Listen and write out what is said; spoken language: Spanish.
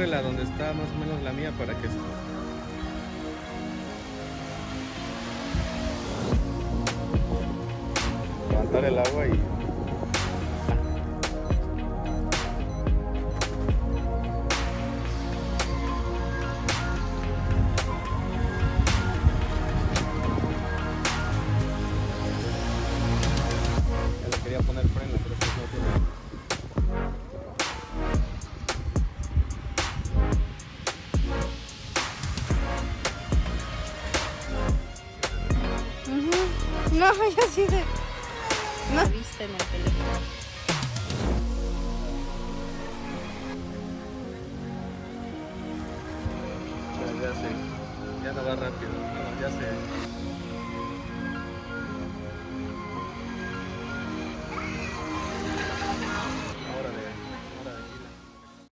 córrela donde está más o menos la mía para que levantar el agua y ya le quería poner freno, pero pues no tiene. No, yo sí de... No. Viste en el teléfono. Ya sé, ya no va rápido, no, ya sé.